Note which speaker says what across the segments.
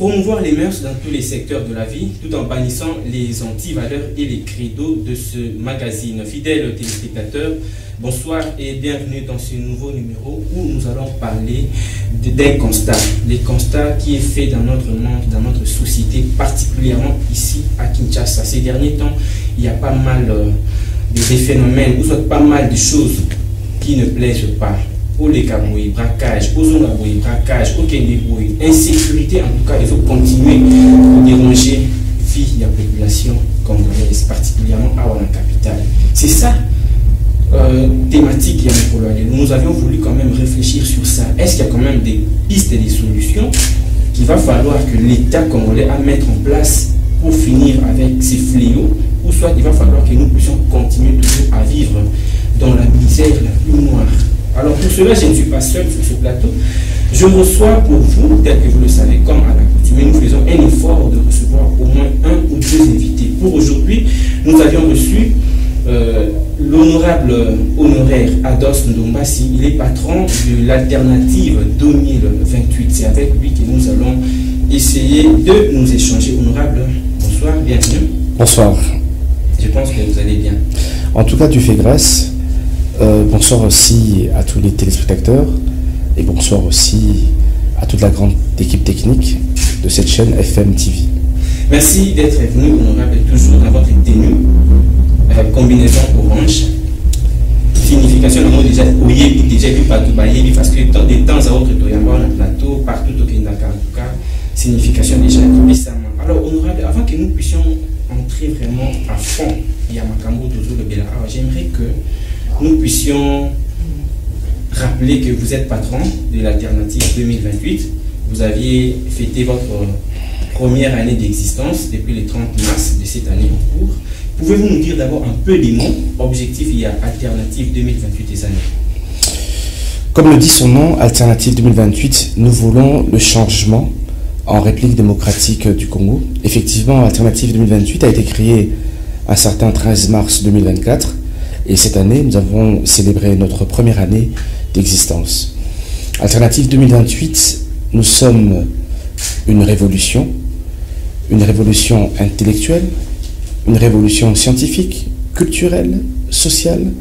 Speaker 1: Promouvoir les mœurs dans tous les secteurs de la vie, tout en bannissant les anti-valeurs et les credos de ce magazine. Fidèles téléspectateurs, bonsoir et bienvenue dans ce nouveau numéro où nous allons parler d'un constat. Les constats qui est fait dans notre monde, dans notre société, particulièrement ici à Kinshasa. Ces derniers temps, il y a pas mal de phénomènes, ou soit pas mal de choses qui ne plaisent pas. Pour les cabouilles, braquage, braquage, insécurité, en tout cas, il faut continuer à déranger la population congolaise, particulièrement à la capitale. C'est ça, thématique. Nous avions voulu quand même réfléchir sur ça. Est-ce qu'il y a quand même des pistes et des solutions qu'il va falloir que l'État congolais à mettre en place pour finir avec ces fléaux, ou soit il va falloir que nous puissions continuer toujours à vivre dans la misère la plus noire. Alors pour cela, je ne suis pas seul sur ce plateau. Je reçois pour vous, tel que vous le savez, comme à l'accoutumée, nous faisons un effort de recevoir au moins un ou deux invités. Pour aujourd'hui, nous avions reçu l'honorable honoraire Ados Ndombasi. Il est patron de l'alternative 2028. C'est avec lui que nous allons essayer de nous échanger. Honorable, bonsoir, bienvenue.
Speaker 2: Bonsoir.
Speaker 1: Je pense que vous allez bien.
Speaker 2: En tout cas, tu fais grâce. Bonsoir aussi à tous les téléspectateurs et bonsoir aussi à toute la grande équipe technique de cette chaîne FM TV.
Speaker 1: Merci d'être venu, honorable, toujours dans votre tenue, combinaison orange. Signification du mot déjà, vu partout, parce que de temps à autre, il y a un plateau, partout au Kindaka, en tout cas, signification déjà récemment. Alors, honorable, avant que nous puissions entrer vraiment à fond, il y a Makambo toujours le Bela. Alors, j'aimerais que nous puissions rappeler que vous êtes patron de l'alternative 2028. Vous aviez fêté votre première année d'existence depuis le 30 mars de cette année en cours. Pouvez-vous nous dire d'abord un peu les mots, objectifs, il y a alternative 2028 des années?
Speaker 2: Comme le dit son nom, Alternative 2028, nous voulons le changement en République démocratique du Congo. Effectivement, Alternative 2028 a été créée un certain 13 mars 2024. Et cette année, nous avons célébré notre première année d'existence. Alternative 2028, nous sommes une révolution intellectuelle, une révolution scientifique, culturelle, sociale.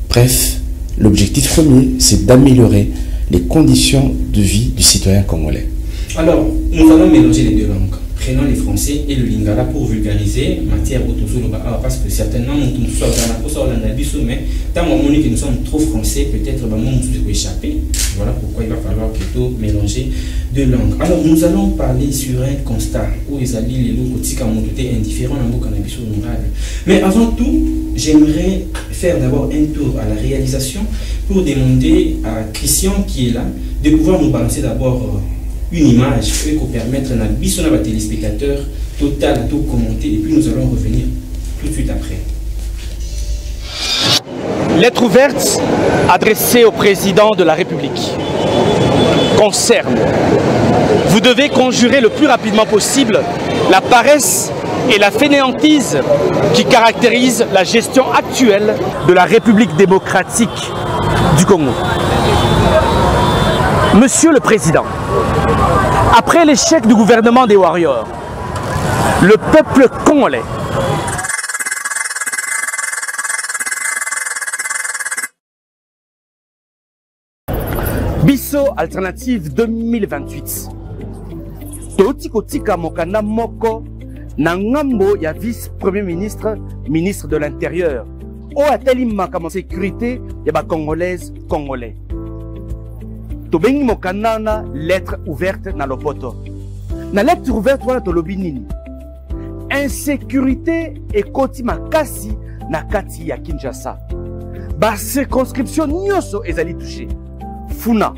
Speaker 2: Bref, l'objectif premier, c'est d'améliorer les conditions de vie du citoyen congolais.
Speaker 1: Alors, nous allons mélanger les deux langues. Prenons les français et le lingala pour vulgariser matière parce que certainement nous sommes mais tant que nous sommes trop français, peut-être nous peut échapper. Voilà pourquoi il va falloir plutôt mélanger deux langues. Alors nous allons parler sur un constat où les alliés les lots étaient indifférents dans le cannabis honorable. Mais avant tout, j'aimerais faire d'abord un tour à la réalisation pour demander à Christian qui est là de pouvoir nous balancer d'abord une image pour permettre à nos téléspectateurs total à tout commenter et puis nous allons revenir tout de suite après.
Speaker 3: Lettre ouverte adressée au président de la République. Concerne. Vous devez conjurer le plus rapidement possible la paresse et la fainéantise qui caractérisent la gestion actuelle de la République démocratique du Congo. Monsieur le Président, après l'échec du gouvernement des Warriors, le peuple congolais Bisso Alternative 2028. Toti kotika mokanda moko na ngambo ya vice-premier ministre, ministre de l'Intérieur, o ateli makama sécurité ya ba congolaise congolais. Tobengi mokanda na lettre ouverte na lopoto. Na lettre ouverte wana tolobi nini? Insécurité ekoti makasi na kati ya Kinshasa. Ba circonscription nyonso ezali touché. Funa,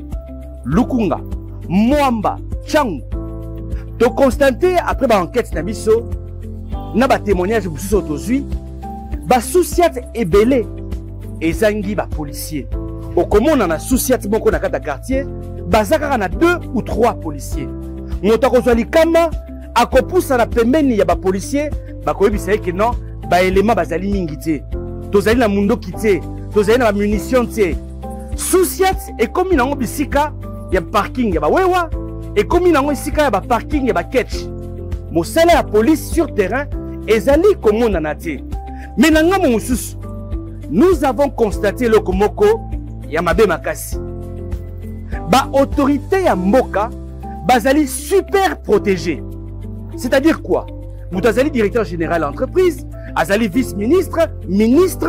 Speaker 3: Lukunga, Mwamba, Changu. To constater après ba enquête na biso na ba témoignage bususo tozui ba souciate ebele ezangi ba policier. Okomona na souciate moko na kata quartier bazaka na 2 ou 3 policiers. Moto kozwali kama akopusa na pembeni ya ba policier bakoyebisa ke non ba élément bazali mingi te. Tozali na mundo kité, tozali na ba munitions te. Souciate et comme nango bisika ya parking ya ba wewa Et comme il y a un parking et un catch, mon salaire à police sur terrain est allé comme on en a dit. Mais nous avons constaté le Komoko Yamabe Makasi. Ba autorité à Mboka, bazali super protégé. C'est-à-dire quoi? Moutazali directeur général d'entreprise, Azali vice-ministre, ministre,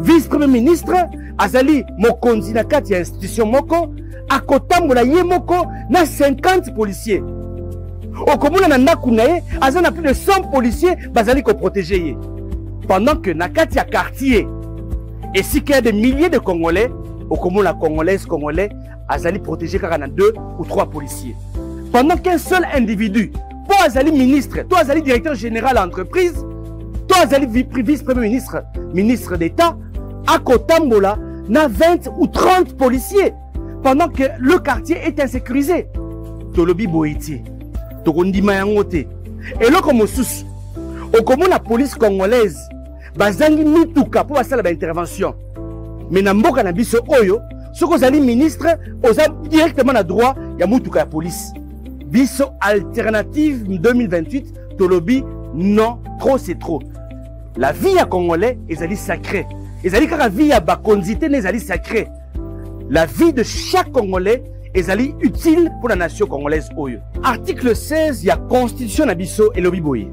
Speaker 3: vice-premier ministre, Azali Mokondi na kati ya institution moko, akotambola ye moko na 50 policiers. Au komuna na nakunaye, azana plus de 100 policiers bazali ko protéger ye. Pendant que na kati ya quartier, et si qu'il y a des milliers de Congolais, au komuna congolais, azali protégé car na 2 ou 3 policiers. Pendant qu'un seul individu, toi azali ministre, toi azali directeur général d'entreprise, toi azali vice-premier ministre, ministre d'État, à Kotambola, na 20 ou 30 policiers, pendant que le quartier est insécurisé. Tolobi Boiti, Tokondima Yangote. Et là, comme au commun la police congolaise, bazangi mituka pour passer l'intervention. Mais na mboka na biso oyo, ce que vous allez ministre, vous avez directement le droit, il y a mituka la police. Biso alternative 2028, Tolobi, non, trop c'est trop. La vie à Congolais est sacrée. La vie à Bakondité est sacrée. La vie de chaque Congolais est utile pour la nation congolaise. Article 16, il y a Constitution Nabiso et Lobiboye.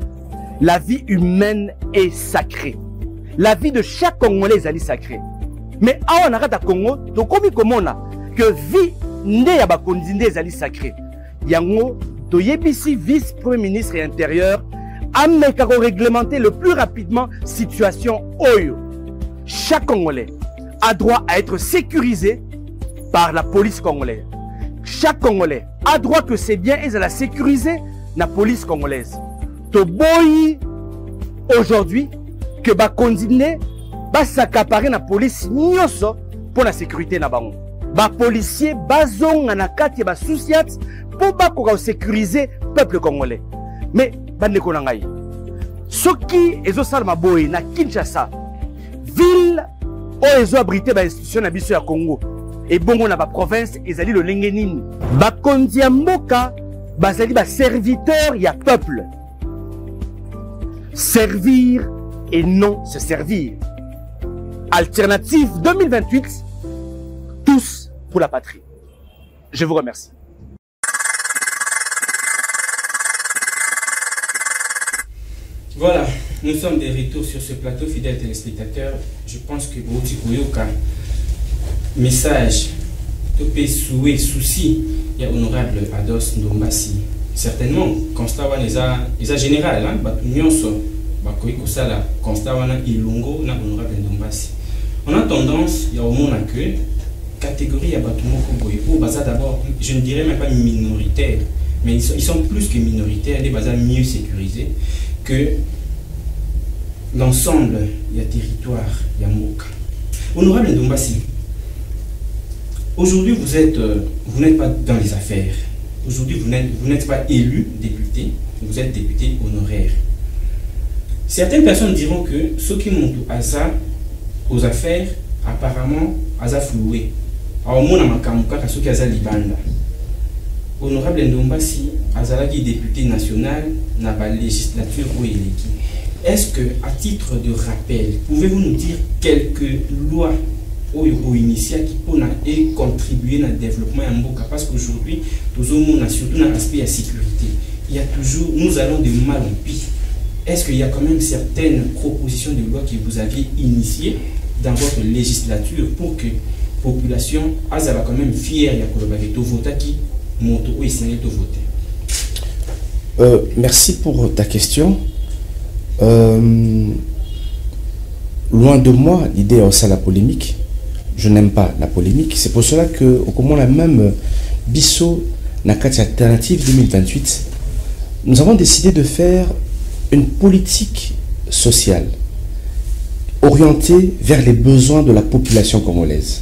Speaker 3: La vie humaine est sacrée. La vie de chaque Congolais est sacrée. Mais à on arrête à Congo, donc comme on a que vie n'est à Bakondité est sacrée. Yango, Toyebisi, vice-premier ministre et intérieur, Ameka réglementer le plus rapidement situation Oyo. Chaque Congolais a droit à être sécurisé par la police congolaise. Chaque Congolais a droit que ses biens aient à la sécuriser la police congolaise. Toboyi aujourd'hui que ba continuer ba s'accaparer la police nyoso pour la sécurité na bango. Ba policier bazong na kati ba souciat pour ba ko sécuriser peuple congolais. Mais bande ko ngai. Soki ezo salma boy na Kinshasa ville où ils ont abrité l'institution na biso ya Congo et bongo na ba province ezali le lengenini ba kondia mboka bazali ba serviteur ya peuple. Servir et non se servir. Alternative 2028, tous pour la patrie. Je vous remercie.
Speaker 1: Voilà, nous sommes de retour sur ce plateau, fidèles téléspectateurs. Je pense que Bouti Koyoka, message, topé souhait, souci, il y a honorable Ados Ndombasi. Certainement, constat est général, hein, constat ilungo na honorable Ndombasi. On a tendance, il y a au monde que catégorie à d'abord, je ne dirais même pas minoritaire, mais ils sont plus que minoritaires, des bazars mieux sécurisés que l'ensemble du territoire Yamoka. Honorable Ndombasi, aujourd'hui vous n'êtes pas dans les affaires. Aujourd'hui vous n'êtes pas élu député, vous êtes député honoraire. Certaines personnes diront que ceux qui montent aux affaires, apparemment, Aza floué. Alors, moi, je suis Libanda. Honorable Ndombasi, Azalaki député national, n'a pas législature ou éléki. Est-ce que, à titre de rappel, pouvez-vous nous dire quelques lois ou initiatives qui peuvent contribuer au développement de Mboka? Parce qu'aujourd'hui, surtout dans l'aspect de la sécurité, il y a toujours, nous allons de mal en pire. Est-ce qu'il y a quand même certaines propositions de loi que vous aviez initiées dans votre législature pour que la population soit quand même fière de voter qui monte ou essayer de voter?
Speaker 2: Merci pour ta question. Loin de moi l'idée de la polémique. Je n'aime pas la polémique. C'est pour cela que, au moment la même Bisso Nakati Alternative 2028, nous avons décidé de faire une politique sociale orientée vers les besoins de la population congolaise.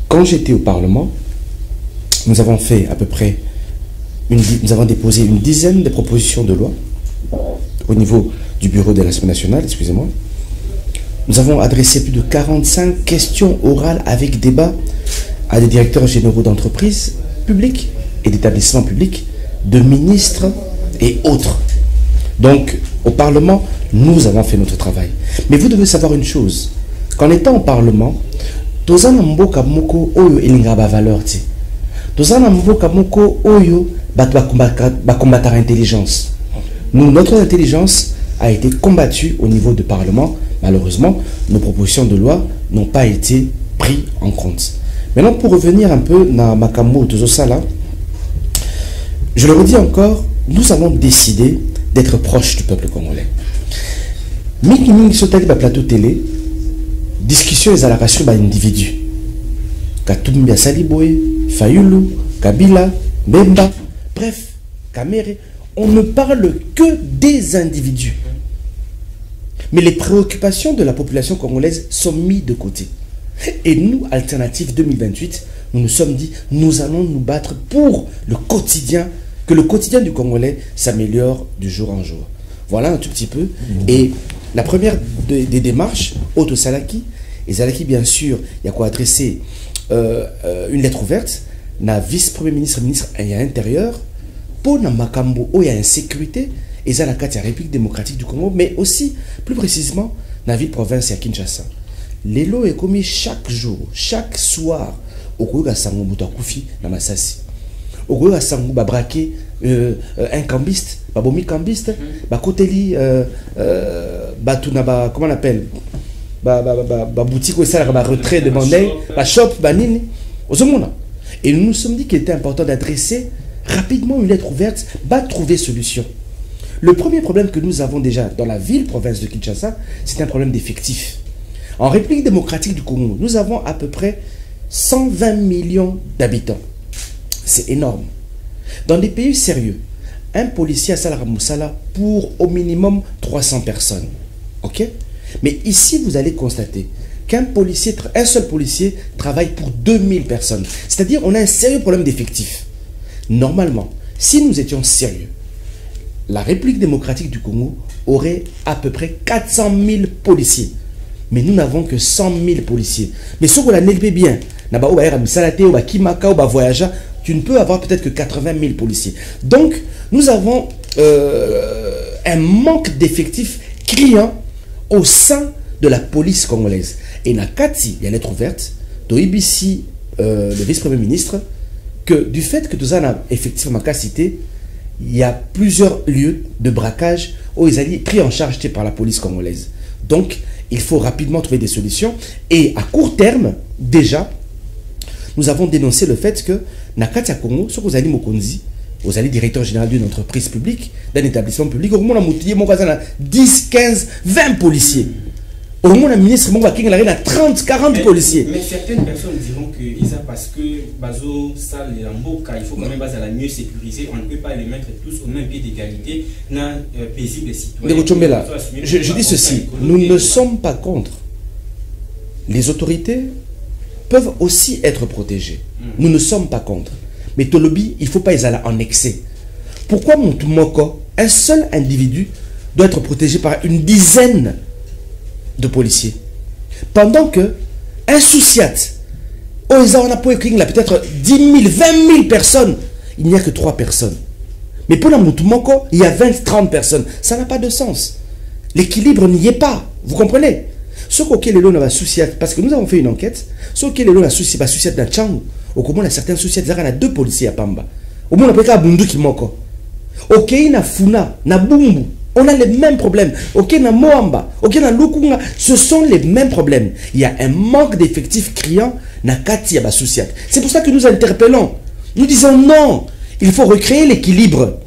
Speaker 2: Quand j'étais au Parlement, nous avons fait à peu près nous avons déposé une dizaine de propositions de loi au niveau du bureau de l'Assemblée nationale, excusez-moi. Nous avons adressé plus de 45 questions orales avec débat à des directeurs généraux d'entreprises publiques et d'établissements publics, de ministres et autres. Donc, au Parlement, nous avons fait notre travail. Mais vous devez savoir une chose, qu'en étant au Parlement, tous en mboka moko oyo elinga ba valeur ti. Tous en mboka moko oyo ba combattre intelligence. Nous, notre intelligence a été combattue au niveau du Parlement. Malheureusement, nos propositions de loi n'ont pas été prises en compte. Maintenant, pour revenir un peu dans Makambo Tozosala, je le redis encore, nous avons décidé d'être proches du peuple congolais. Miki mingi sotali ba plateau télé, discussion ezalaka sur ba individu. Katumbi Saliboye, Fayulu, Kabila, Bemba, bref, Kamere, on ne parle que des individus. Mais les préoccupations de la population congolaise sont mises de côté. Et nous, Alternative 2028, nous nous sommes dit, nous allons nous battre pour le quotidien, que le quotidien du Congolais s'améliore de jour en jour. Voilà un tout petit peu. Et la première des démarches, Otto Salaki, et Salaki, bien sûr, il y a quoi adresser une lettre ouverte, na vice-premier ministre, ministre de l'Intérieur, pour na makambo où il y a insécurité, et ça la République démocratique du Congo, mais aussi, plus précisément, la ville-province à Kinshasa. Les lots est commis chaque jour, chaque soir, au Koyoga Sango Boutakufi, na Masasi. Au Koyoga Sango, ba braqué un cambiste, ba bomi cambiste, ba koteli, ba tuna ba, comment on appelle, ba boutique où ça la retrait de Mandé, ba shop, ba nini, au Zomona. Et nous nous sommes dit qu'il était important d'adresser rapidement une lettre ouverte, va trouver solution. Le premier problème que nous avons déjà dans la ville-province de Kinshasa, c'est un problème d'effectifs. En République démocratique du Congo, nous avons à peu près 120 millions d'habitants. C'est énorme. Dans des pays sérieux, un policier à Salara Moussala pour au minimum 300 personnes. Ok? Mais ici, vous allez constater qu'un seul policier travaille pour 2000 personnes. C'est-à-dire on a un sérieux problème d'effectifs. Normalement, si nous étions sérieux, la République démocratique du Congo aurait à peu près 400 000 policiers. Mais nous n'avons que 100 000 policiers. Mais ce qu'on a nélpé bien, tu ne peux avoir peut-être que 80 000 policiers. Donc, nous avons un manque d'effectifs criant au sein de la police congolaise. Et Nakati, il y a une lettre ouverte, Toibisi, le vice-premier ministre, que du fait que nous avons effectivement cité, il y a plusieurs lieux de braquage où ils allaient pris en charge par la police congolaise. Donc, il faut rapidement trouver des solutions. Et à court terme, déjà, nous avons dénoncé le fait que Nakati à Congo, ce que vous allez Mokonzi, vous allez directeur général d'une entreprise publique, d'un établissement public, au moins 10, 15, 20 policiers. Au moins, le ministre Mouaking a 30, 40 policiers.
Speaker 1: Mais certaines personnes diront que Isa, parce que Bazo, ça, les Lamboka, il faut quand même la mieux sécuriser. On ne peut pas les mettre tous au même pied d'égalité, paisible et citoyen.
Speaker 2: Je dis ceci, nous ne sommes pas contre. Les autorités peuvent aussi être protégées. Nous ne sommes pas contre. Mais Tolobi, il ne faut pas y aller en excès. Pourquoi Moutoumoko, un seul individu, doit être protégé par une dizaine de policiers, pendant que un souciat, on a peut-être 10 000, 20 000 personnes, il n'y a que 3 personnes. Mais pour la Moutoumoko, il y a 20, 30 personnes. Ça n'a pas de sens. L'équilibre n'y est pas. Vous comprenez? Ce qu'auquel l'on a souciat, parce que nous avons fait une enquête, ce qu'auquel l'on a souciat dans Tchangou, au moins il y a certains souciats, il y a 2 policiers à Pamba. Au moins on a peut-être Bundu qui manque. Ok, na Funa, na Bumbu. On a les mêmes problèmes. Ok, na Moamba, ok, na Lukunga, ce sont les mêmes problèmes. Il y a un manque d'effectifs criant na Kati à Souciat. C'est pour ça que nous interpellons. Nous disons non, il faut recréer l'équilibre.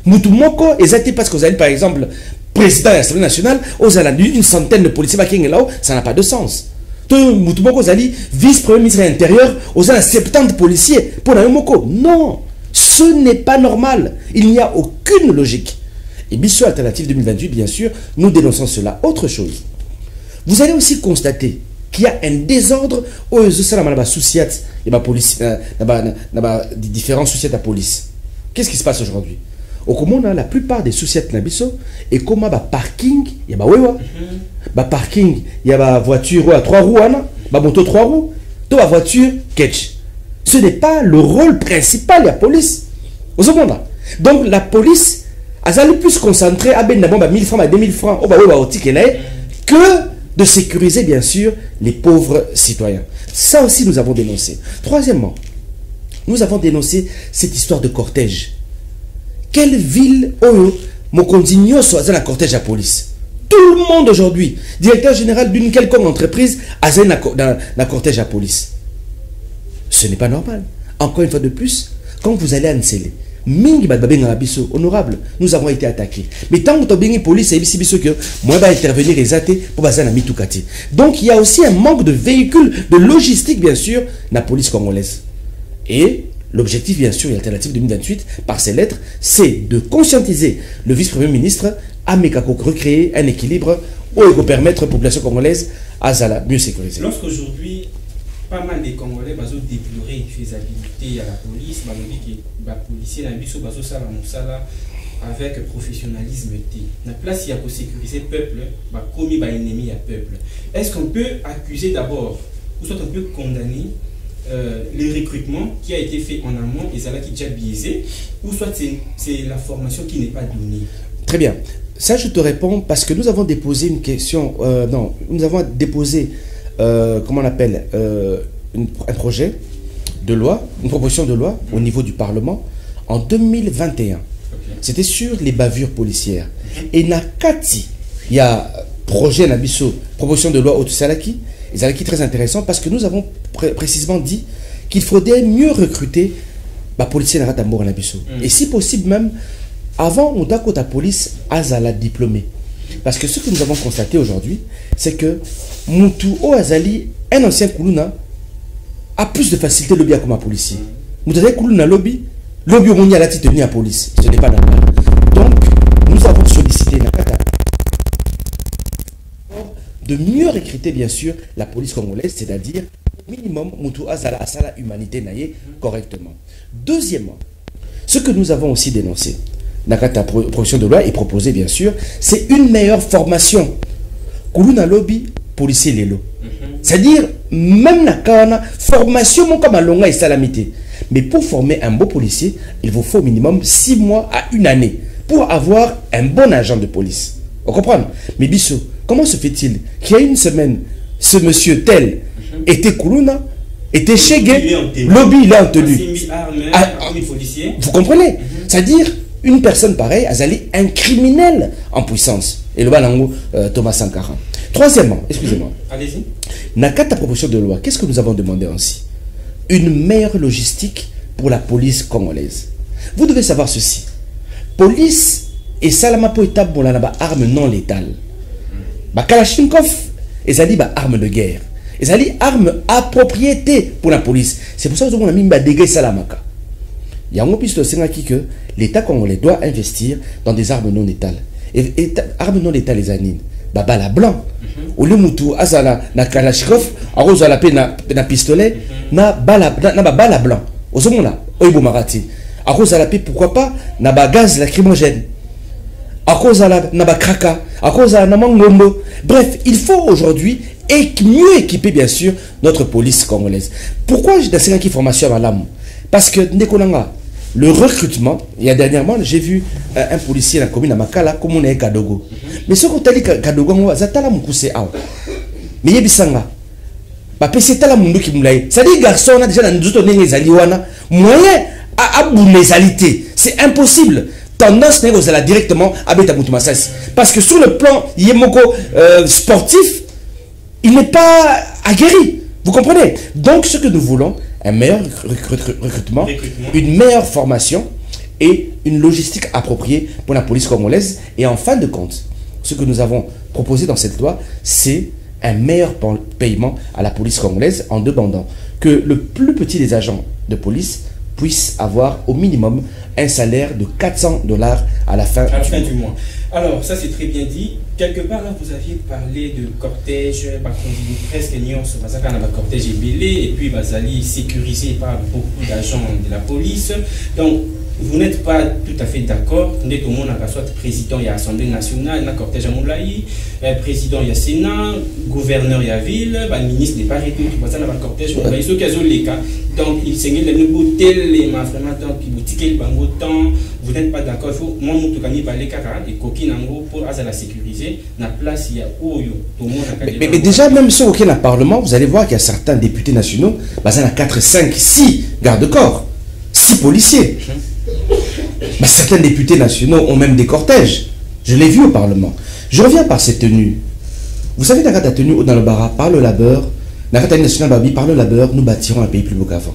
Speaker 2: Moutoumoko, et parce que vous avez par exemple président de l'Assemblée nationale, vous avez une centaine de policiers qui sont là, ça n'a pas de sens. Moutoumoko, vous avez vice-premier ministre de l'Intérieur, vous avez 70 policiers pour la Moko. Non, ce n'est pas normal. Il n'y a aucune logique. Et Bissot Alternative 2028, bien sûr, nous dénonçons cela. Autre chose, vous allez aussi constater qu'il y a un désordre aux souciats et différents souciats de la police. Qu'est-ce qui se passe aujourd'hui? Au Congo, la plupart des souciats de Bissot et comme parking, il y a parking, il y a voiture à 3 roues, moto 3 roues, la voiture catch. Ce n'est pas le rôle principal de la police. Au second là. Donc la police a le plus concentré à 1000 francs, à 2000 francs, que de sécuriser bien sûr les pauvres citoyens. Ça aussi nous avons dénoncé. Troisièmement, nous avons dénoncé cette histoire de cortège. Quelle ville mon continue soit dans la cortège à police? Tout le monde aujourd'hui, directeur général d'une quelconque entreprise, a dans la cortège à police. Ce n'est pas normal. Encore une fois de plus, quand vous allez à Nsele, honorable, nous avons été attaqués. Mais tant que la police va intervenir pour donc il y a aussi un manque de véhicules, de logistique bien sûr, dans la police congolaise. Et l'objectif bien sûr, l'alternative 2028, par ces lettres, c'est de conscientiser le vice-premier ministre à recréer un équilibre pour permettre à la population congolaise à mieux sécuriser.
Speaker 1: Lorsqu'aujourd'hui, pas mal de Congolais ont déploré la faisabilité à la police, les policiers avec professionnalisme. La place il y a pour sécuriser le peuple, commis par ennemi à peuple. Est-ce qu'on peut accuser d'abord, ou soit on peut condamner le recrutement qui a été fait en amont et ça qui est déjà biaisé, ou soit c'est la formation qui n'est pas donnée?
Speaker 2: Très bien. Ça, je te réponds parce que nous avons déposé une question. Non, nous avons déposé, comment on appelle, un projet de loi, une proposition de loi au niveau du Parlement en 2021. Okay. C'était sur les bavures policières. Et Nakati, il y a projet Nabiso, proposition de loi au Salaki, très intéressant parce que nous avons précisément dit qu'il faudrait mieux recruter les policiers Naratambour Nabiso. Et si possible même, avant, on doit que la police a la diplômée. Parce que ce que nous avons constaté aujourd'hui, c'est que Moutou Azali, un ancien Koulouna, a plus de facilité lobby comme un policier. Moutou Koulouna lobby on y a la tenue à police. Ce n'est pas normal. Donc, nous avons sollicité Nakata de mieux recruter bien sûr la police congolaise, c'est-à-dire minimum Moutou Azala Asala humanité naïe correctement. Deuxièmement, ce que nous avons aussi dénoncé, Nakata proposition de loi est proposée bien sûr, c'est une meilleure formation. Koulouna lobby, policier lelo. C'est-à-dire, même la formation, mon comme longa et salamité. Mais pour former un beau policier, il vous faut au minimum 6 mois à 1 année pour avoir un bon agent de police. Vous comprenez? Mais Bissot, comment se fait-il qu'il y a une semaine, ce monsieur tel était Koulouna, était Chegué, lobby il est en tenue. Vous comprenez? C'est-à-dire, une personne pareille, elle un criminel en puissance. Et le balango Thomas Sankara. Troisièmement, excusez-moi.
Speaker 1: Allez-y.
Speaker 2: Nakata proposition de loi, qu'est-ce que nous avons demandé aussi? Une meilleure logistique pour la police congolaise. Vous devez savoir ceci. Police et Salama Poeta Bolanaba armes non létales. Kalachnikov et Zali armes de guerre. Et Zali armes à propriété pour la police. C'est pour ça que nous avons mis des Salamaka. Il y a un piste que l'État congolais doit investir dans des armes non létales. Et armes non létales, les anines. Bala blanc. Au lieu moutou azala na kalachnikov, arrose la paix na pistolet, na bala blanc. Au second là, oibo marati. Arrose la paix, pourquoi pas, na gaz lacrymogène. Arrose na kraka, arrose na mangombo. Bref, il faut aujourd'hui mieux équiper bien sûr notre police congolaise. Pourquoi j'ai dans cette formation à l'âme? Parce que Nekonanga, le recrutement, il y a dernièrement, j'ai vu un policier dans la commune à Makala, comme on est Kadogo. Mais ce qu'on a dit Kadogo, c'est un moukousse. Mais il y a des gens c'est un monde qui moulaye. Ça dit, garçon, on a déjà dans les aliwana, moyen à aboulezalité. C'est impossible. Tendance n'est pas directement à Betamoutumassas. Parce que sur le plan yemoko sportif, il n'est pas aguerri. Vous comprenez? Donc, ce que nous voulons, un meilleur recrutement, une meilleure formation et une logistique appropriée pour la police congolaise. Et en fin de compte, ce que nous avons proposé dans cette loi, c'est un meilleur paiement à la police congolaise en demandant que le plus petit des agents de police puisse avoir au minimum un salaire de $400 à la fin du mois.
Speaker 1: Alors, ça c'est très bien dit. Quelque part là, vous aviez parlé de cortège, presque nuance, cortège est belé, et puis Bazali sécurisé par beaucoup d'agents de la police. Donc, vous n'êtes pas tout à fait d'accord. Vous êtes au monde soit président de l'Assemblée nationale, un cortège à Moulaï, président du Sénat, gouverneur de la ville, ministre des Paris, tout ça, un cortège à Moulaï. Donc, il s'est dit, vous n'êtes pas d'accord. Il faut, moi, je suis parler et coquine pour la sécuriser. La place, il y a
Speaker 2: mais déjà, même ceux qui sont dans le Parlement, vous allez voir qu'il y a certains députés nationaux, il y a 4, 5, 6 gardes-corps, 6 policiers. Certains députés nationaux ont même des cortèges. Je l'ai vu au Parlement. Je reviens par cette tenue. Vous savez, dans la tenue dans le Bara, par le labeur, dans la tenue nationale Babi, par le labeur, nous bâtirons un pays plus beau qu'avant.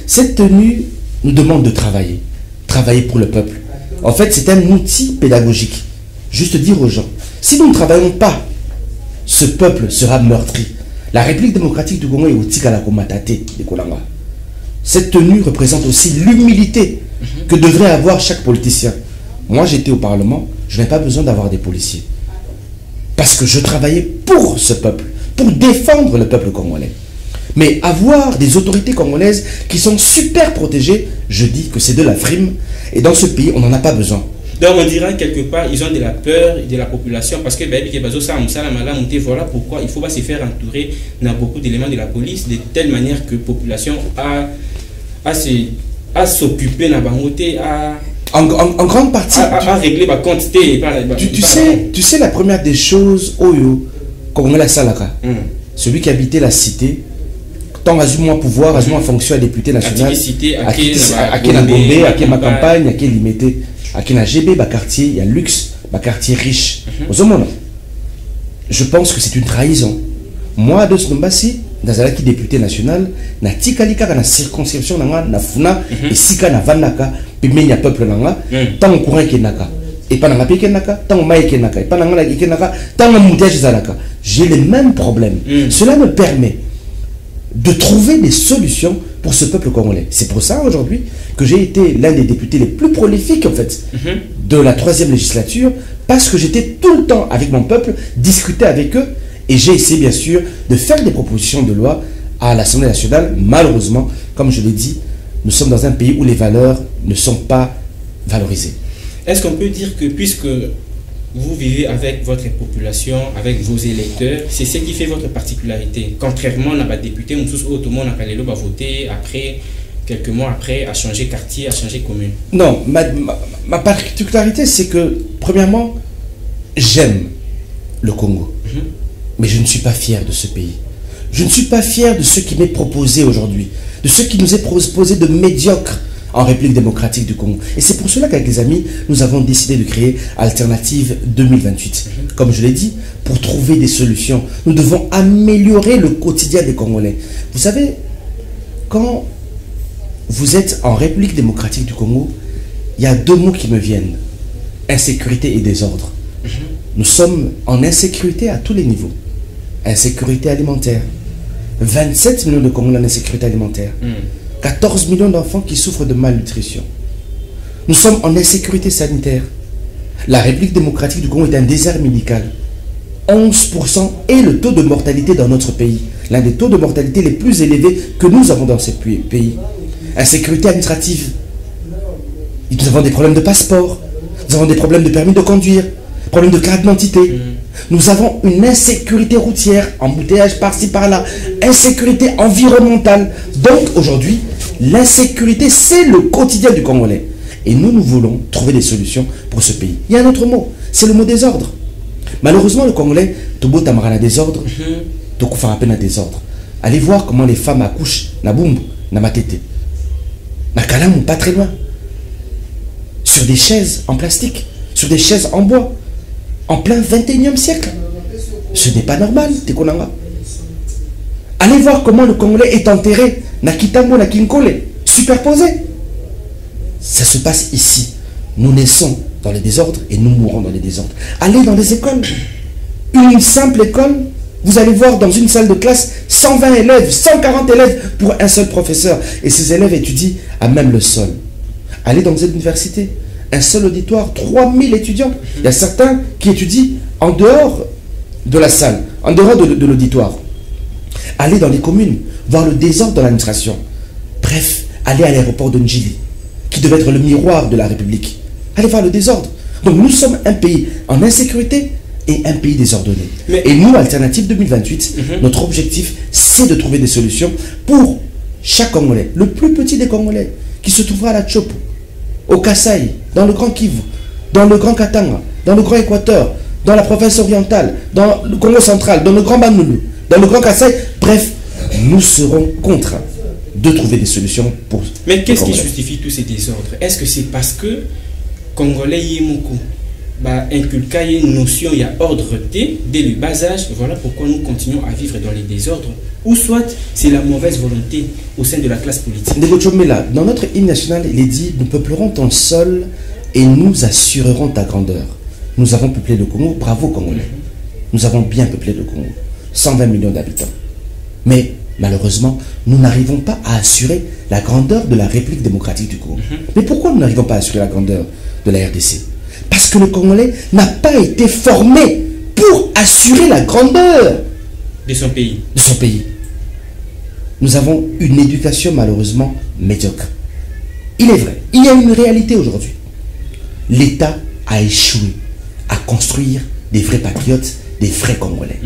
Speaker 2: Cette tenue nous demande de travailler. Travailler pour le peuple. En fait, c'est un outil pédagogique. Juste dire aux gens, si nous ne travaillons pas, ce peuple sera meurtri. La République démocratique du Congo est au Tikalakomatate de Kolanga. Cette tenue représente aussi l'humilité que devrait avoir chaque politicien. Moi, j'étais au Parlement, je n'ai pas besoin d'avoir des policiers. Parce que je travaillais pour ce peuple, pour défendre le peuple congolais. Mais avoir des autorités congolaises qui sont super protégées, je dis que c'est de la frime. Et dans ce pays, on n'en a pas besoin.
Speaker 1: Donc on dira quelque part, ils ont de la peur de la population parce que voilà pourquoi il ne faut pas se faire entourer dans beaucoup d'éléments de la police de telle manière que la population à s'occuper dans
Speaker 2: en grande partie
Speaker 1: à régler ma quantité.
Speaker 2: Tu sais la première des choses Oyo Congolais Salaka, celui qui habitait la cité, tant à moins pouvoir, à moins fonction à député national, à qui la Gombe, à qui ma campagne, à qui limité, à qui la GB, ma quartier, il y a luxe, ma quartier riche. Je pense que c'est une trahison. Moi, de ce nombasi, dans un député national, na tikalika na circonscription na funa et sika na vanaka, puis menya peuple nanga, tant courant kenaka. Et pas dans kenaka, tant maï kenaka, et pas dans kenaka, tant moutage zalaka. J'ai les mêmes problèmes. Cela me permet de trouver des solutions pour ce peuple congolais. C'est pour ça aujourd'hui que j'ai été l'un des députés les plus prolifiques en fait de la 3e législature, parce que j'étais tout le temps avec mon peuple, discuter avec eux, et j'ai essayé bien sûr de faire des propositions de loi à l'Assemblée nationale. Malheureusement, comme je l'ai dit, nous sommes dans un pays où les valeurs ne sont pas valorisées.
Speaker 1: Est-ce qu'on peut dire que puisque vous vivez avec votre population, avec vos électeurs, c'est ce qui fait votre particularité? Contrairement à la députée, tout le monde a voté après, quelques mois après, à changer quartier, à changer commune.
Speaker 2: Non, ma particularité, c'est que, premièrement, j'aime le Congo. Mais je ne suis pas fier de ce pays. Je ne suis pas fier de ce qui m'est proposé aujourd'hui, de ce qui nous est proposé de médiocre en République démocratique du Congo. Et c'est pour cela qu'avec les amis, nous avons décidé de créer Alternative 2028. Comme je l'ai dit, pour trouver des solutions, nous devons améliorer le quotidien des Congolais. Vous savez, quand vous êtes en République démocratique du Congo, il y a 2 mots qui me viennent: insécurité et désordre. Nous sommes en insécurité à tous les niveaux. Insécurité alimentaire. 27 millions de Congolais en insécurité alimentaire. 14 millions d'enfants qui souffrent de malnutrition. Nous sommes en insécurité sanitaire. La République démocratique du Congo est un désert médical. 11% est le taux de mortalité dans notre pays. L'un des taux de mortalité les plus élevés que nous avons dans ce pays. Insécurité administrative. Nous avons des problèmes de passeport. Nous avons des problèmes de permis de conduire. Problème de carte d'identité. Nous avons une insécurité routière, embouteillage par-ci par-là, insécurité environnementale. Donc aujourd'hui, l'insécurité, c'est le quotidien du Congolais. Et nous voulons trouver des solutions pour ce pays. Il y a un autre mot, c'est le mot désordre. Malheureusement, le Congolais, Tobo Tamara désordre, Toko Farapé na désordre. Allez voir comment les femmes accouchent, na boumbo, na matete. Na kalamou, pas très loin. Sur des chaises en plastique, sur des chaises en bois. En plein 21e siècle. Ce n'est pas normal, Tekonanga. Allez voir comment le Congolais est enterré, na Kitambo, na Kinkole, superposé. Ça se passe ici. Nous naissons dans les désordres et nous mourons dans les désordres. Allez dans les écoles. Une simple école, vous allez voir dans une salle de classe 120 élèves, 140 élèves pour un seul professeur. Et ces élèves étudient à même le sol. Allez dans une université. Un seul auditoire, 3000 étudiants. Il y a certains qui étudient en dehors de la salle, en dehors de l'auditoire. Allez dans les communes, voir le désordre de l'administration. Bref, allez à l'aéroport de Njili, qui devait être le miroir de la République, allait voir le désordre. Donc nous sommes un pays en insécurité et un pays désordonné. Et nous, Alternative 2028, notre objectif, c'est de trouver des solutions pour chaque Congolais, le plus petit des Congolais, qui se trouvera à la Tchopo, au Kasaï, dans le Grand Kivu, dans le Grand Katanga, dans le Grand Équateur, dans la province orientale, dans le Congo central, dans le Grand Banoulou, dans le Grand Kasaï. Bref, nous serons contraints de trouver des solutions pour...
Speaker 1: Mais qu'est-ce qui justifie tous ces désordres? Est-ce que c'est parce que Congolais Yemoko inculquer une notion, il y a ordre dès le bas âge, voilà pourquoi nous continuons à vivre dans les désordres, ou soit c'est la mauvaise volonté au sein de la classe politique.
Speaker 2: Dans notre hymne national, il est dit: nous peuplerons ton sol et nous assurerons ta grandeur. Nous avons peuplé le Congo, bravo Congolais. Nous avons bien peuplé le Congo, 120 millions d'habitants. Mais malheureusement, nous n'arrivons pas à assurer la grandeur de la République démocratique du Congo. Mais pourquoi nous n'arrivons pas à assurer la grandeur de la RDC? Parce que le Congolais n'a pas été formé pour assurer la grandeur
Speaker 1: de son pays.
Speaker 2: Nous avons une éducation malheureusement médiocre. Il est vrai, il y a une réalité aujourd'hui. L'État a échoué à construire des vrais patriotes, des vrais Congolais.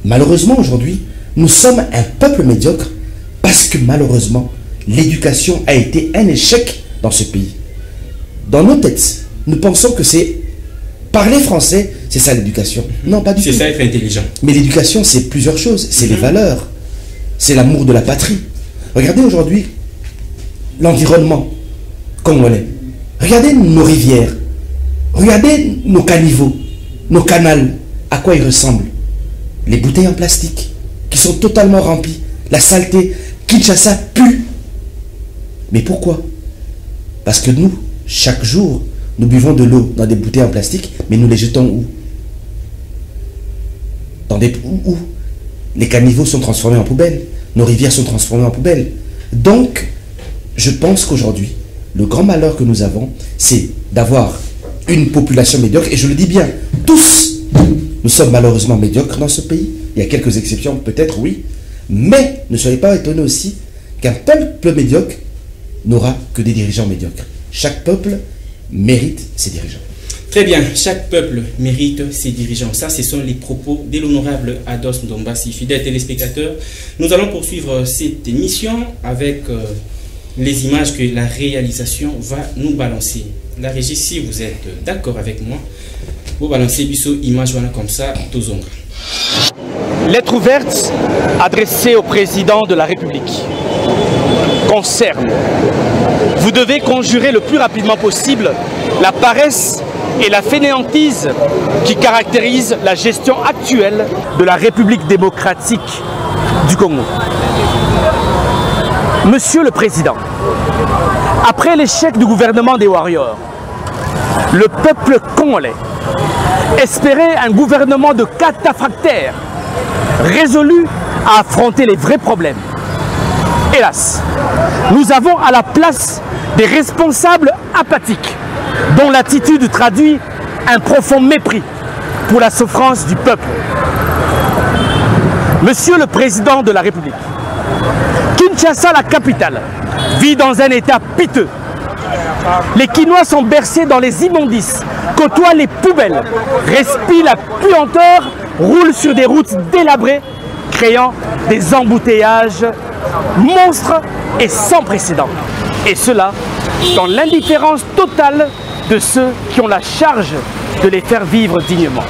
Speaker 2: Malheureusement aujourd'hui, nous sommes un peuple médiocre parce que malheureusement, l'éducation a été un échec dans ce pays. Dans nos têtes, nous pensons que c'est parler français, c'est ça l'éducation. Non, pas du tout.
Speaker 1: C'est ça être intelligent.
Speaker 2: Mais l'éducation, c'est plusieurs choses. C'est les valeurs. C'est l'amour de la patrie. Regardez aujourd'hui l'environnement congolais. Regardez nos rivières. Regardez nos caniveaux, nos canals. À quoi ils ressemblent? Les bouteilles en plastique qui sont totalement remplies. La saleté. Kinshasa pue. Mais pourquoi? Parce que nous, chaque jour, nous buvons de l'eau dans des bouteilles en plastique, mais nous les jetons où? Où? Les caniveaux sont transformés en poubelles, nos rivières sont transformées en poubelles. Donc, je pense qu'aujourd'hui, le grand malheur que nous avons, c'est d'avoir une population médiocre, et je le dis bien, tous, nous sommes malheureusement médiocres dans ce pays. Il y a quelques exceptions, peut-être, oui, mais ne soyez pas étonnés aussi qu'un peuple médiocre n'aura que des dirigeants médiocres. Chaque peuple mérite ses dirigeants.
Speaker 1: Très bien, chaque peuple mérite ses dirigeants. Ça, ce sont les propos de l'honorable Ados Ndombasi. Fidèles téléspectateurs, nous allons poursuivre cette émission avec les images que la réalisation va nous balancer. La régie, si vous êtes d'accord avec moi, vous balancez biso image voilà comme ça, tous ongles.
Speaker 3: Lettre ouverte adressée au président de la République. Concerne. Vous devez conjurer le plus rapidement possible la paresse et la fainéantise qui caractérisent la gestion actuelle de la République démocratique du Congo. Monsieur le Président, après l'échec du gouvernement des Warriors, le peuple congolais espérait un gouvernement de cataphractaires, résolu à affronter les vrais problèmes. Hélas, nous avons à la place des responsables apathiques dont l'attitude traduit un profond mépris pour la souffrance du peuple. Monsieur le Président de la République, Kinshasa, la capitale, vit dans un état piteux. Les Kinois sont bercés dans les immondices, côtoient les poubelles, respirent la puanteur, roulent sur des routes délabrées, créant des embouteillages monstres et sans précédent. Et cela dans l'indifférence totale de ceux qui ont la charge de les faire vivre dignement.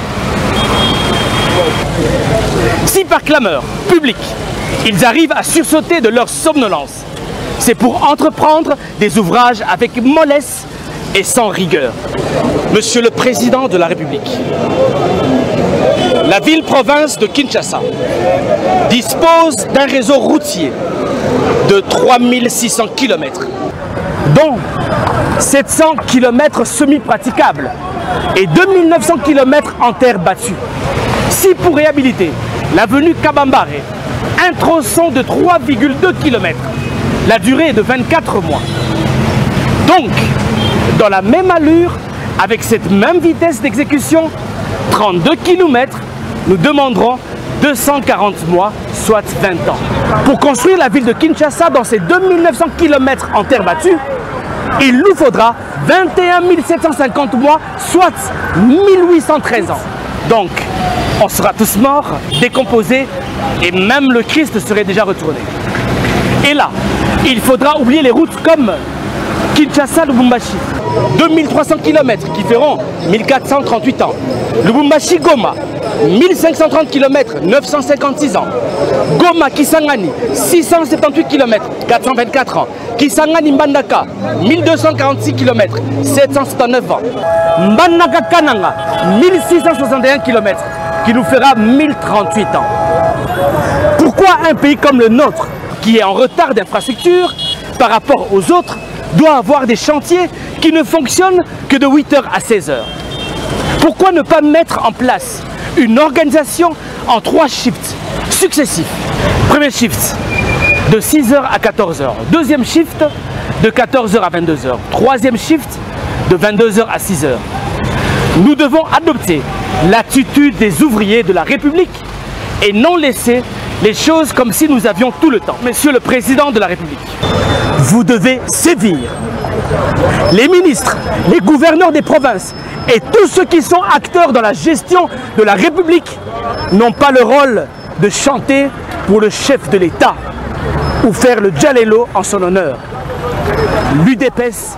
Speaker 3: Si par clameur publique, ils arrivent à sursauter de leur somnolence, c'est pour entreprendre des ouvrages avec mollesse et sans rigueur. Monsieur le Président de la République, la ville-province de Kinshasa dispose d'un réseau routier de 3600 km, dont 700 km semi-praticables et 2900 km en terre battue. Si pour réhabiliter l'avenue Kabambare, un tronçon de 3,2 km, la durée est de 24 mois. Donc, dans la même allure, avec cette même vitesse d'exécution, 32 km, nous demanderons 240 mois, soit 20 ans. Pour construire la ville de Kinshasa dans ses 2900 km en terre battue, il nous faudra 21 750 mois, soit 1813 ans. Donc, on sera tous morts, décomposés, et même le Christ serait déjà retourné. Et là, il faudra oublier les routes comme Kinshasa-Lubumbashi, 2300 km qui feront 1438 ans. Lubumbashi-Goma, 1530 km, 956 ans. Goma-Kisangani, 678 km, 424 ans. Kisangani-Mbandaka, 1246 km, 779 ans. Mbandaka-Kananga, 1661 km, qui nous fera 1038 ans. Pourquoi un pays comme le nôtre, qui est en retard d'infrastructure par rapport aux autres, doit avoir des chantiers qui ne fonctionnent que de 8h à 16h? Pourquoi ne pas mettre en place une organisation en 3 shifts successifs? Premier shift de 6h à 14h, deuxième shift de 14h à 22h, troisième shift de 22h à 6h. Nous devons adopter l'attitude des ouvriers de la République et non laisser les choses comme si nous avions tout le temps. Monsieur le Président de la République, vous devez sévir. Les ministres, les gouverneurs des provinces et tous ceux qui sont acteurs dans la gestion de la République n'ont pas le rôle de chanter pour le chef de l'État ou faire le djalelo en son honneur. L'UDPS...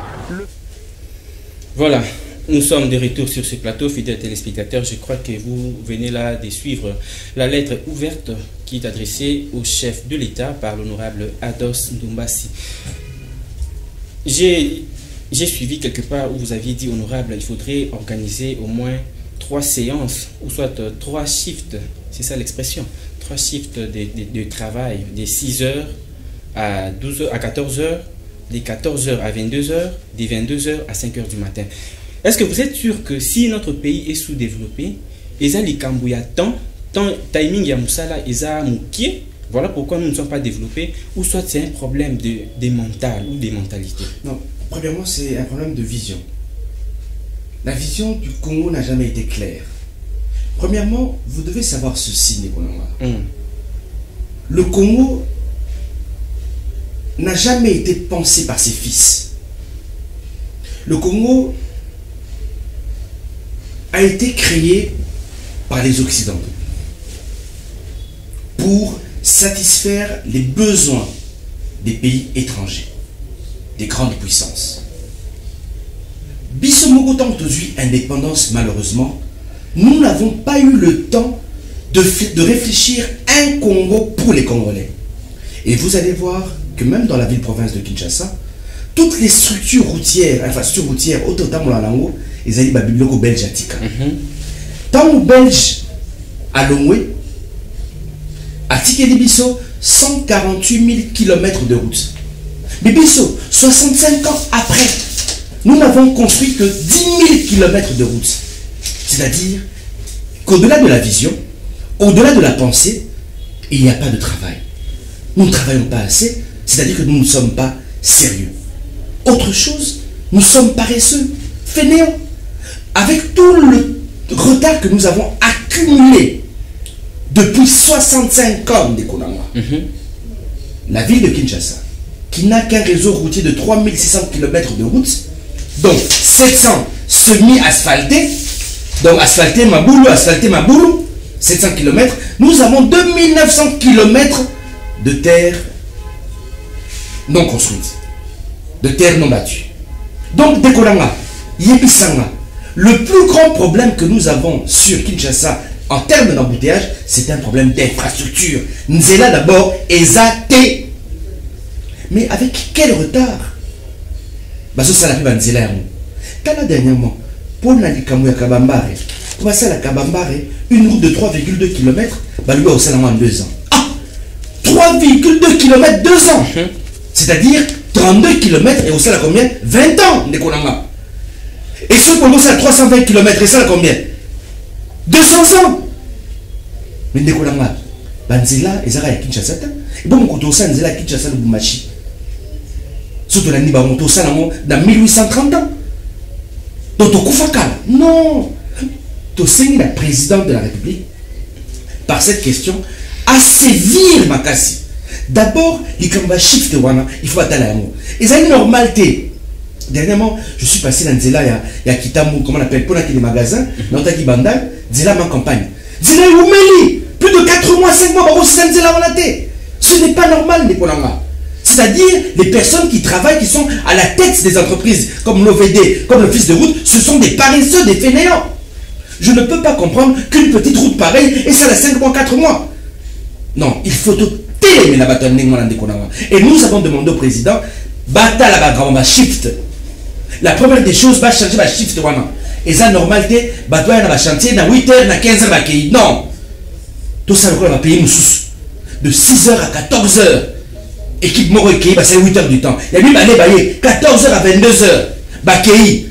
Speaker 1: Voilà. Nous sommes de retour sur ce plateau, fidèles téléspectateurs. Je crois que vous venez là de suivre la lettre ouverte qui est adressée au chef de l'État par l'honorable Ados Ndumbasi. J'ai suivi quelque part où vous aviez dit, honorable, il faudrait organiser au moins 3 séances, ou soit 3 shifts, c'est ça l'expression, 3 shifts de travail, de 6h à 12h, à 14h, de 14h à 22h, de 22h à 5h du matin. Est-ce que vous êtes sûr que si notre pays est sous-développé, Eza Likambouya tant timing ya musala Eza Moukié, voilà pourquoi nous ne sommes pas développés, ou soit c'est un problème de mental ou de mentalité?
Speaker 2: Non, premièrement, c'est un problème de vision. La vision du Congo n'a jamais été claire. Premièrement, vous devez savoir ceci, Nikolanga. Le Congo n'a jamais été pensé par ses fils. Le Congo a été créé par les Occidentaux pour satisfaire les besoins des pays étrangers, des grandes puissances. Bissomogo tant aujourd'hui indépendance, malheureusement, nous n'avons pas eu le temps de réfléchir un Congo pour les Congolais. Et vous allez voir que même dans la ville-province de Kinshasa, toutes les structures routières, infrastructures routières, autant dans la langue, ils allaient à biblioco belge à Tika. Tant au belge à Longwe, à Tikelibiso, 148 000 km de route. Bibiso, 65 ans après, nous n'avons construit que 10 000 km de route. C'est-à-dire qu'au-delà de la vision, au-delà de la pensée, il n'y a pas de travail. Nous ne travaillons pas assez, c'est-à-dire que nous ne sommes pas sérieux. Autre chose, nous sommes paresseux, fainéants. Avec tout le retard que nous avons accumulé depuis 65 ans des Konangwa, la ville de Kinshasa, qui n'a qu'un réseau routier de 3600 km de route, donc 700 semi-asphaltés, donc asphalté Maboulou, 700 km, nous avons 2900 km de terre non construite, de terre non battue. Donc, Dekolanga, Yebisanga, le plus grand problème que nous avons sur Kinshasa en termes d'embouteillage, c'est un problème d'infrastructure. Nzela d'abord, Ezate. Mais avec quel retard? Baso Salapi Nzela Yamu. Tala dernièrement, pour Nali Kamouya Kabambare, pour passer à la Kabambare, une route de 3,2 km, Baluga au Salama en 2 ans. Ah 3,2 km 2 ans. C'est-à-dire 32 km et au Salama combien? 20 ans, Nekolanga. Et ceux qui ont à 320 km, et ça combien? 200 ans. Mais Nekolanga, Banzela, et Zara ya Kinshasa, et bon, on a Nzela Kinshasa Lubumbashi. Surtout la Niba, on a dans 1830 ans. Donc, non. Tu sais, la présidente de la République, par cette question, à sévir Makassi. D'abord, il faut attendre l'amour. Et ça, une normalité. Dernièrement, je suis passé dans Nzela, il y a Kitamu, comment on appelle, pour les magasins, dans Taki Bandal, Nzela ma campagne. Nzela Oumeli, plus de 4 mois, 5 mois, c'est Nzela on a été. Ce n'est pas normal, Nikolanga. C'est-à-dire, les personnes qui travaillent, qui sont à la tête des entreprises, comme l'OVD, comme l'Office de route, ce sont des paresseux, des fainéants. Je ne peux pas comprendre qu'une petite route pareille, et ça a 5 mois, 4 mois. Non, il faut tout télémer la bataille. Et nous avons demandé au président, bata la bagarre, shift. La première des choses, va changer, va shift. Et ça, normal, batoya va chantier, dans 8h, dans 15h, va payer. Non. Tout ça, on va payer de 6h à 14h. Équipe Moro et c'est 8 heures du temps. Il y a même allé 14h à 22h. Bakei.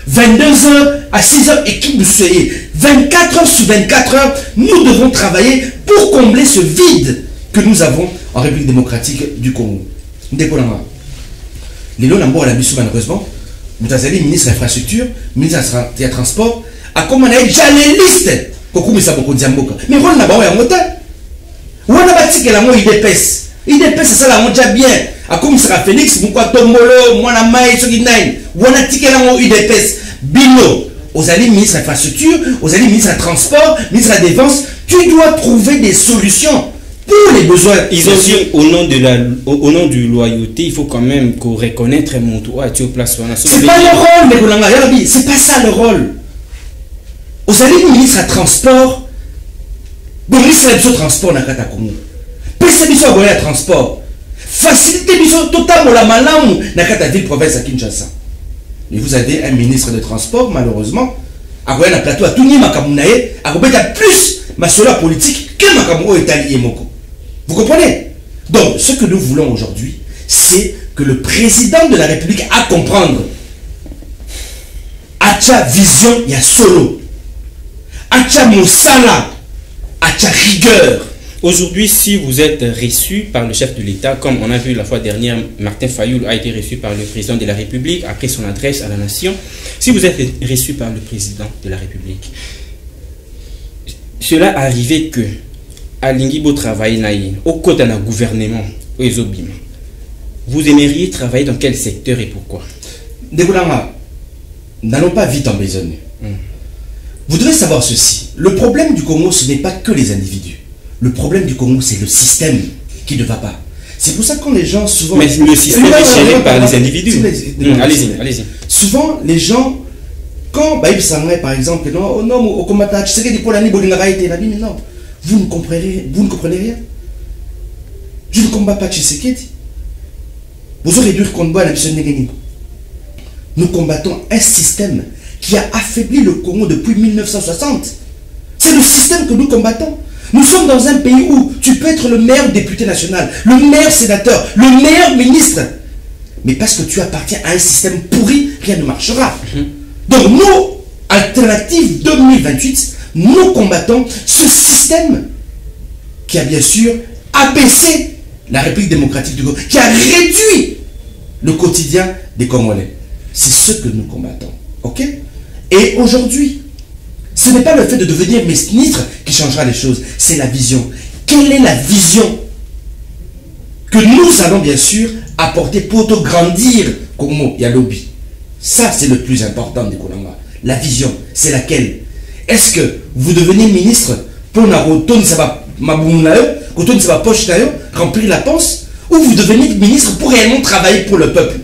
Speaker 2: 22h à 6h, équipe de Soyez. 24 heures sur 24 heures, nous devons travailler pour combler ce vide que nous avons en République démocratique du Congo. Ndépolanga. Les lois n'ont pas la mission malheureusement. Nous avons dit ministre de l'infrastructure, ministre des transports, à comment on a déjà les listes. Mais on n'a pas eu un moteur. On a bâti que la mot IDPS. IDPS, c'est ça la mot déjà bien. À comme sera Félix, Moukwa Tombolo, Mwana Maï, Soginaïn. On a tiqué la mot IDPS. Bino. Aux alliés ministres de l'infrastructure, aux alliés ministres de transport, ministres de la défense, tu dois trouver des solutions pour les besoins.
Speaker 1: Ils ont dit au nom de loyauté, il faut quand même qu'on reconnaisse mon toit à place.
Speaker 2: C'est pas le rôle, Mekolanga, c'est pas ça le rôle. Aux alliés ministres de transport, bon, ministre de transport n'a qu'à Congo. PC biso à transport. Facilité biso totalement la malamu n'a qu'à ville province à Kinshasa. Mais vous avez un ministre de transport, malheureusement, à un plateau à Touni Makamunae, à plus ma sola politique que Makamuo est allié Moko. Vous comprenez? Donc, ce que nous voulons aujourd'hui, c'est que le président de la République a comprendre. Acha vision, il y a solo. Acha Moussala, acha rigueur.
Speaker 1: Aujourd'hui, si vous êtes reçu par le chef de l'État, comme on a vu la fois dernière, Martin Fayoul a été reçu par le président de la République après son adresse à la nation. Si vous êtes reçu par le président de la République, cela arrivait que à Lingibo travaille au côté d'un gouvernement, vous aimeriez travailler dans quel secteur et pourquoi?
Speaker 2: Dégoulama, n'allons pas vite en besogne. Vous devez savoir ceci. Le problème du Congo, ce n'est pas que les individus. Le problème du Congo, c'est le système qui ne va pas. C'est pour ça que quand les gens souvent...
Speaker 1: Mais le système est géré par les individus. Allez-y, allez-y.
Speaker 2: Souvent, les gens, quand Baïb Sangay, par exemple, non, au combattant, tu sais que pour l'année, non, vous ne comprenez rien. Je ne combats pas Tshisekedi. Vous aurez dû combattre la mission Negeni. Nous combattons un système qui a affaibli le Congo depuis 1960. C'est le système que nous combattons. Nous sommes dans un pays où tu peux être le meilleur député national, le meilleur sénateur, le meilleur ministre. Mais parce que tu appartiens à un système pourri, rien ne marchera. Donc nous, Alternative 2028, nous combattons ce système qui a bien sûr abaissé la République démocratique du Congo, qui a réduit le quotidien des Congolais. C'est ce que nous combattons. Ok? Et aujourd'hui, ce n'est pas le fait de devenir ministre qui changera les choses, c'est la vision. Quelle est la vision que nous allons bien sûr apporter pour grandir Congo Yalobi? Ça, c'est le plus important des Kolanga. La vision, c'est laquelle? Est-ce que vous devenez ministre pour remplir la panse, ou vous devenez ministre pour réellement travailler pour le peuple?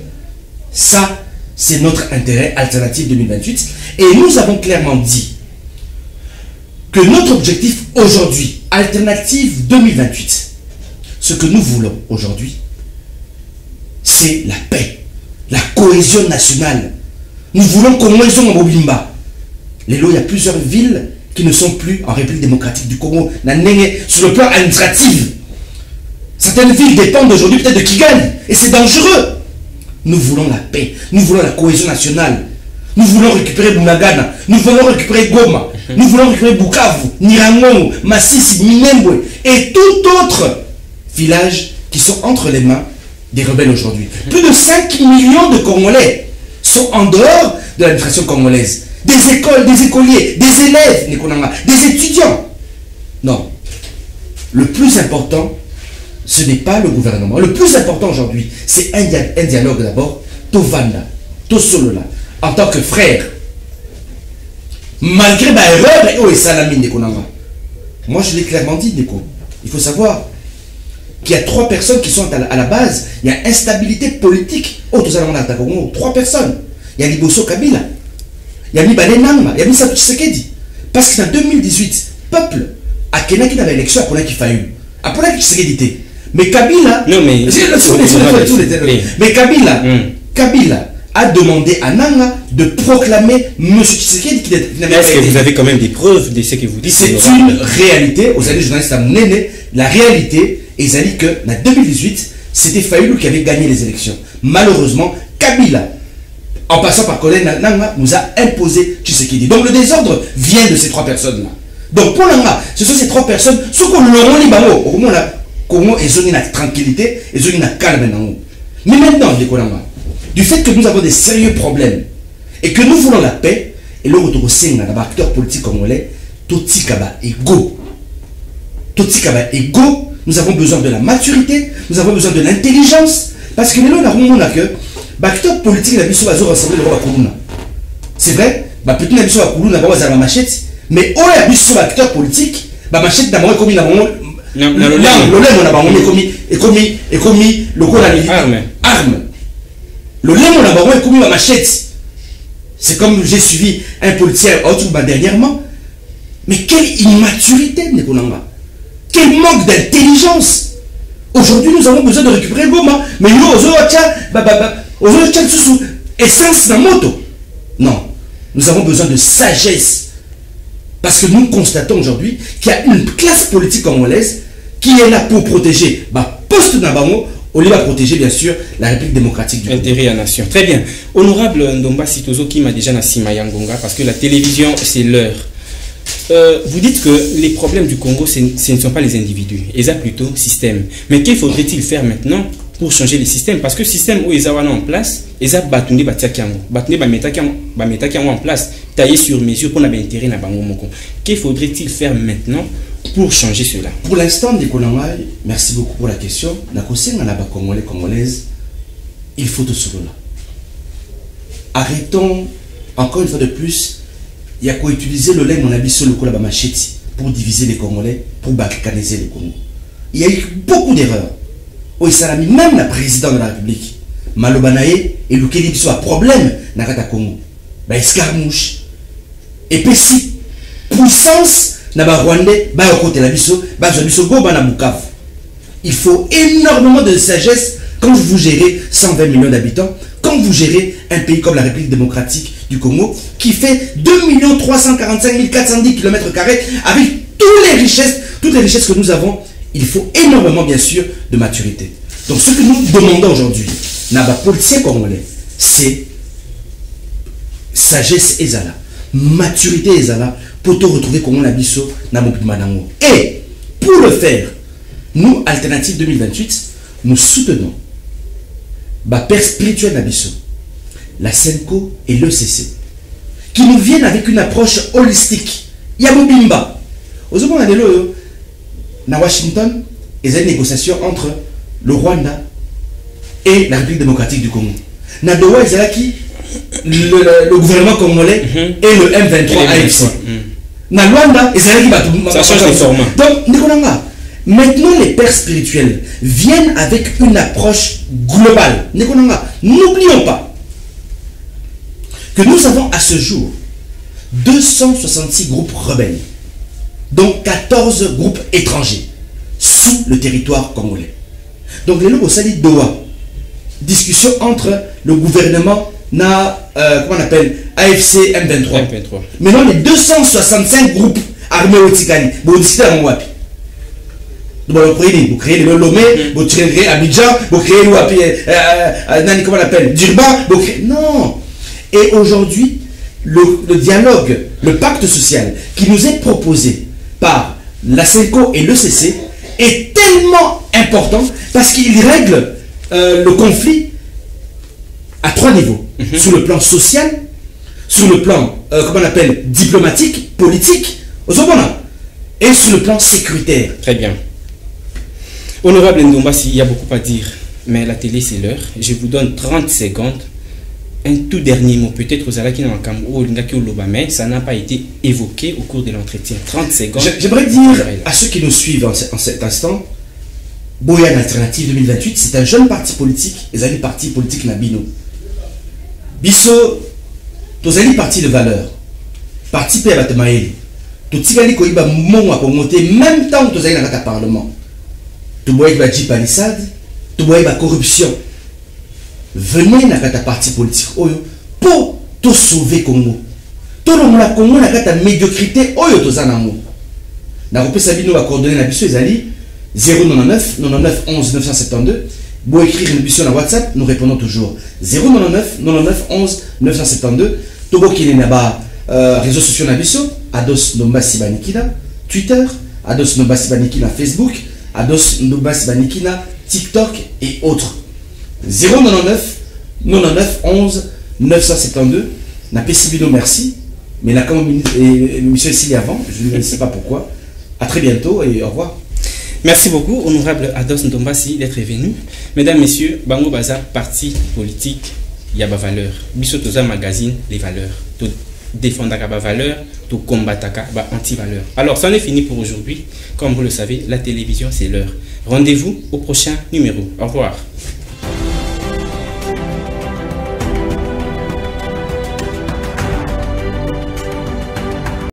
Speaker 2: Ça, c'est notre intérêt, Alternative 2028. Et nous avons clairement dit que notre objectif aujourd'hui, Alternative 2028, ce que nous voulons aujourd'hui, c'est la paix, la cohésion nationale. Nous voulons qu'on ait en Bobimba. Il y a plusieurs villes qui ne sont plus en République démocratique du Congo, sur le plan administratif. Certaines villes dépendent aujourd'hui peut-être de Kigali, et c'est dangereux. Nous voulons la paix, nous voulons la cohésion nationale. Nous voulons récupérer Bunagana, nous voulons récupérer Goma, nous voulons récupérer Bukavu, Nirangongo, Massissi, Minembwe et tout autre village qui sont entre les mains des rebelles aujourd'hui. Plus de 5 millions de Congolais sont en dehors de l'administration congolaise. Des écoles, des écoliers, des élèves, des étudiants. Non. Le plus important, ce n'est pas le gouvernement. Le plus important aujourd'hui, c'est un dialogue d'abord, Tovanda. tout solo là, en tant que frère, malgré ma erreur, et Salami Nekonanga. Moi je l'ai clairement dit, Neko. Il faut savoir qu'il y a 3 personnes qui sont à la base. Il y a instabilité politique. Oh, tout ça, on a 3 personnes. Il y a Liboso Kabila, il y a Mibale Nangma, il y a Misato Tshisekedi. Parce qu'en 2018, peuple, à Kenya qui avait élection, à Kona qui faillit. À Kona qui Tshisekedi. Mais Kabila.
Speaker 1: Non, mais.
Speaker 2: Mais Kabila a demandé à Nanga de proclamer M. Tshisekedi qui n'avait pas été.
Speaker 1: Est-ce que vous avez quand même des preuves de ce que vous dites?
Speaker 2: C'est une réalité. Aux années journalistes à Néné, la réalité, ils ont dit que en 2018, c'était Fayoulou qui avait gagné les élections. Malheureusement, Kabila, en passant par Colin Nanga, nous a imposé Tshisekedi. Donc le désordre vient de ces 3 personnes-là. Donc pour Nanga, ce sont ces 3 personnes, ce qu'on leur dit, au moins là, comment ils ont une tranquillité, ils ont une calme maintenant. Mais maintenant, du fait que nous avons des sérieux problèmes et que nous voulons la paix, et le retour au sein d'un acteur politique congolais, Totikaba ego. Totikaba ego, nous avons besoin de la maturité, nous avons besoin de l'intelligence, parce que nous avons que l'acteur politique n'a pas rassemblé le roi Kuruna. C'est vrai, peut-être n'a pas Kuruna n'a pas machette, mais on a vu sur l'acteur politique, machette n'a pas commis arme. Le lait mon abaron est commis ma machette. C'est comme j'ai suivi un policier dernièrement. Mais quelle immaturité, Nekonanga. Quel manque d'intelligence. Aujourd'hui, nous avons besoin de récupérer Goma. Mais nous, essence dans moto. Non. Nous avons besoin de sagesse. Parce que nous constatons aujourd'hui qu'il y a une classe politique congolaise qui est là pour protéger poste Nabango. On va protéger bien sûr la République démocratique du Congo.
Speaker 1: Intérêt à la nation. Très bien. Honorable Ndomba Sitozo qui m'a déjà Nassima Yangonga, parce que la télévision c'est l'heure. Vous dites que les problèmes du Congo ce ne sont pas les individus, ils ont plutôt le système. Mais qu'il faudrait-il faire maintenant pour changer les systèmes? Parce que le système où ils ont en place, ils ont battu en place, taillé sur mesure pour n'avoir intérêt à Bango Moko. Qu'il faudrait-il faire maintenant pour changer cela?
Speaker 2: Pour l'instant, merci beaucoup pour la question. Congolaise, il faut tout cela. Arrêtons, encore une fois de plus, il y a qu'à utiliser le lait mon habit sur le coup machete pour diviser les Congolais, pour balkaniser les Congo. Il y a eu beaucoup d'erreurs. Même la présidente de la République, Malobanaye, et le Kéli soit problème dans le Congo. Escarmouche. Et puis si puissance, il faut énormément de sagesse quand vous gérez 120 millions d'habitants, quand vous gérez un pays comme la République démocratique du Congo qui fait 2 345 410 km² avec toutes les richesses que nous avons. Il faut énormément bien sûr de maturité. Donc ce que nous demandons aujourd'hui, Naba politicien congolais, c'est sagesse ezala, maturité ezala, pour te retrouver comme on a dit dans mon pays. Et pour le faire, nous, Alternative 2028, nous soutenons la père spirituel Nabiso, la Senko et l'ECC, qui nous viennent avec une approche holistique. Il y a Mobimba. Au moment où à Washington, il y a des négociations entre le Rwanda et la République démocratique du Congo. Nadoua, il y a qui le gouvernement congolais et le M23 AFC. Na Rwanda, ça change de format. Donc, maintenant, les pères spirituels viennent avec une approche globale. N'oublions pas que nous avons à ce jour 266 groupes rebelles, dont 14 groupes étrangers sous le territoire congolais. Donc, les locaux sali Doha, discussion entre le gouvernement comment on appelle AFC M23. Maintenant, les 265 groupes armés au Tikali, vous Wapi. Vous créez le Lomé, vous créez Abidjan, vous créez Wapi, comment on appelle Durban, non. Et aujourd'hui, le dialogue, le pacte social qui nous est proposé par la CENCO et l'ECC est tellement important parce qu'il règle le conflit à 3 niveaux. Sur le plan social, sur le plan, comment on appelle, diplomatique, politique, et sur le plan sécuritaire.
Speaker 1: Très bien. Honorable Ndomba, il y a beaucoup à dire, mais la télé c'est l'heure. Je vous donne 30 secondes un tout dernier mot, peut-être aux Alaki dans le mais ça n'a pas été évoqué au cours de l'entretien. 30 secondes.
Speaker 2: J'aimerais dire à ceux qui nous suivent en cet instant, Boyan Alternative 2028, c'est un jeune parti politique, et un parti politique Nabino. Bisso, tozali parti de valeur, parti P. Abatemaeli, totikali koiba monga pour monter, même temps que tozali dans le Parlement. Toboye ba djipalissade, toboye ba corruption. Venez dans le parti politique pour tout sauver Congo. Tout le monde a Congo dans la médiocrité oyo tozanamo. Na repé sabino va coordonner la biso ezali 099 99 11 972. Vous écrire une mission sur WhatsApp, nous répondons toujours. 099 99 11 972. Togo qui est là-bas, réseaux sociaux na biso, Ados Nomba Sibanikina, Twitter, Ados Nomba Sibanikina Facebook, Ados Nomba Sibanikina TikTok et autres. 099 99 11 972. N'a pas Sibino, merci. Mais là, comme monsieur ici avant, je ne sais pas pourquoi. À très bientôt et au revoir.
Speaker 1: Merci beaucoup, honorable Ados Ndombasi, d'être venu. Mesdames, messieurs, Bango Baza, parti politique, il y a des valeurs. Bissotoza magazine, les valeurs. Tout défendre les valeurs, tout combattre les anti-valeurs. Alors, ça en est fini pour aujourd'hui. Comme vous le savez, la télévision, c'est l'heure. Rendez-vous au prochain numéro. Au revoir.